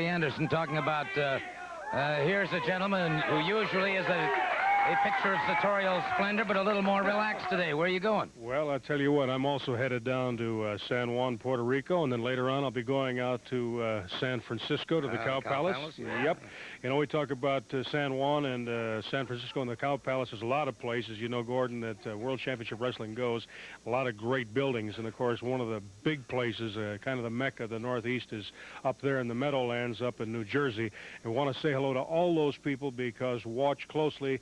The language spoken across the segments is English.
Anderson talking about here's a gentleman who usually is a picture of sartorial splendor, but a little more relaxed today. Where are you going? Well, I'll tell you what, I'm also headed down to San Juan, Puerto Rico, and then later on I'll be going out to San Francisco to the Cow Palace. Yeah. Yep. You know, we talk about San Juan and San Francisco and the Cow Palace. There's a lot of places, you know, Gordon, that World Championship Wrestling goes. A lot of great buildings, and of course one of the big places, kind of the mecca of the Northeast, is up there in the Meadowlands up in New Jersey. And we want to say hello to all those people, because watch closely.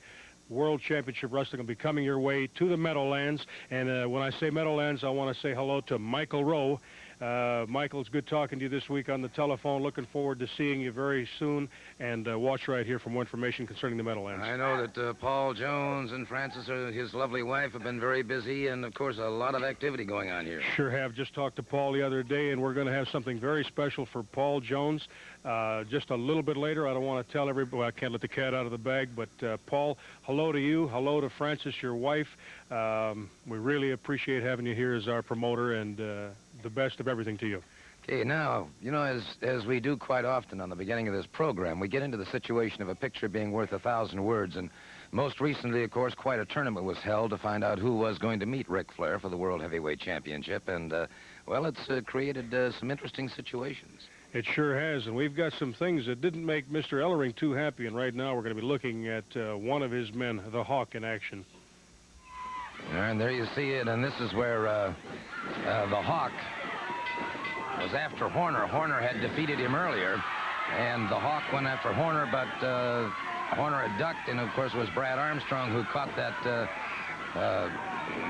World Championship Wrestling will be coming your way to the Meadowlands. And when I say Meadowlands, I want to say hello to Michael Rowe. Michael, it's good talking to you this week on the telephone. Looking forward to seeing you very soon. And watch right here for more information concerning the Meadowlands. I know that Paul Jones and Francis, his lovely wife, have been very busy, and of course a lot of activity going on here. Sure have. Just talked to Paul the other day, and we're going to have something very special for Paul Jones just a little bit later. I don't want to tell everybody. Well, I can't let the cat out of the bag, but Paul, hello to you. Hello to Francis, your wife. We really appreciate having you here as our promoter, and the best of everything to you. Okay, now, you know, as we do quite often on the beginning of this program, we get into the situation of a picture being worth 1,000 words, and most recently, of course, quite a tournament was held to find out who was going to meet Ric Flair for the World Heavyweight Championship, and, well, it's created some interesting situations. It sure has, and we've got some things that didn't make Mr. Ellering too happy, and right now we're going to be looking at one of his men, the Hawk, in action. And there you see it, and this is where the Hawk was after Horner. Horner had defeated him earlier, and the Hawk went after Horner, but Horner had ducked, and of course it was Brad Armstrong who caught that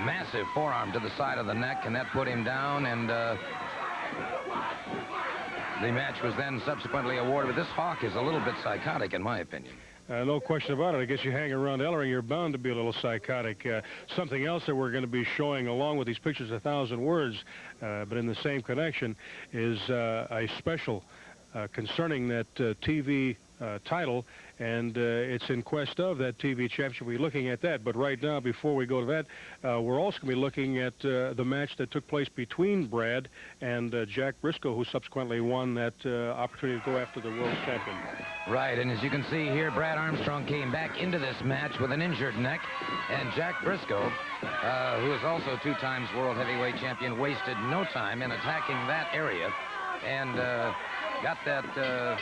massive forearm to the side of the neck, and that put him down, and the match was then subsequently awarded. But this Hawk is a little bit psychotic, in my opinion. No question about it. I guess you hang around Ellering, you're bound to be a little psychotic. Something else that we're going to be showing along with these pictures, 1,000 words, but in the same connection, is a special concerning that TV title, and it's in quest of that TV championship. We'll be looking at that, but right now, before we go to that, we're also going to be looking at the match that took place between Brad and Jack Briscoe, who subsequently won that opportunity to go after the world champion. Right, and as you can see here, Brad Armstrong came back into this match with an injured neck, and Jack Briscoe, who is also 2 times world heavyweight champion, wasted no time in attacking that area, and got that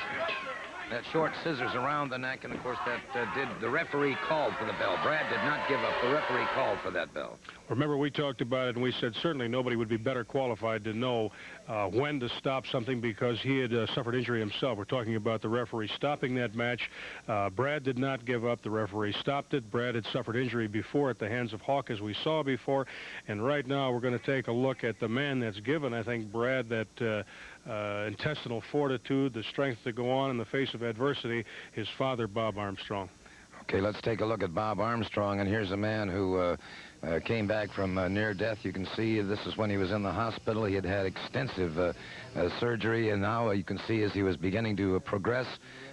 short scissors around the neck, and of course that the referee called for the bell. Brad did not give up. The referee called for that bell. Remember, we talked about it, and we said certainly nobody would be better qualified to know when to stop something, because he had suffered injury himself. We're talking about the referee stopping that match. Brad did not give up. The referee stopped it. Brad had suffered injury before at the hands of Hawk, as we saw before, and right now we're going to take a look at the man that's given, I think, Brad that intestinal fortitude, the strength to go on in the face of adversity, his father, Bob Armstrong. Okay, let's take a look at Bob Armstrong, and here's a man who came back from near death. You can see this is when he was in the hospital. He had had extensive surgery, and now you can see as he was beginning to progress,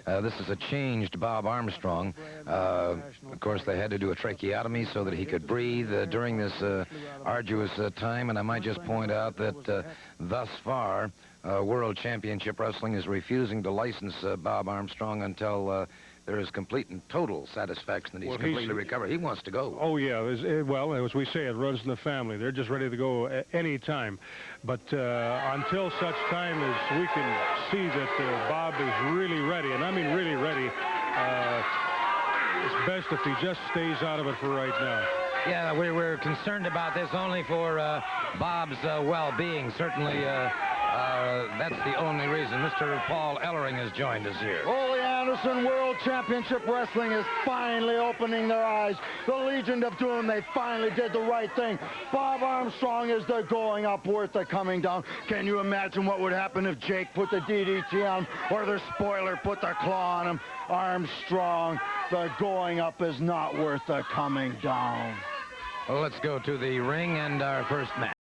this is a changed Bob Armstrong. Of course, they had to do a tracheotomy so that he could breathe during this arduous time, and I might just point out that thus far, World Championship Wrestling is refusing to license Bob Armstrong until there is complete and total satisfaction that he's completely recovered. He wants to go. Oh, yeah. Well, as we say, it runs in the family. They're just ready to go at any time. But until such time as we can see that Bob is really ready, and I mean really ready, it's best if he just stays out of it for right now. Yeah, we're concerned about this only for Bob's well-being. Certainly, that's the only reason. Mr. Paul Ellering has joined us here. Ole Anderson, World Championship Wrestling is finally opening their eyes. The Legion of Doom, they finally did the right thing. Bob Armstrong is the going up worth the coming down. Can you imagine what would happen if Jake put the DDT on him, or the spoiler put the claw on him? Armstrong, the going up is not worth the coming down. Well, let's go to the ring and our first match.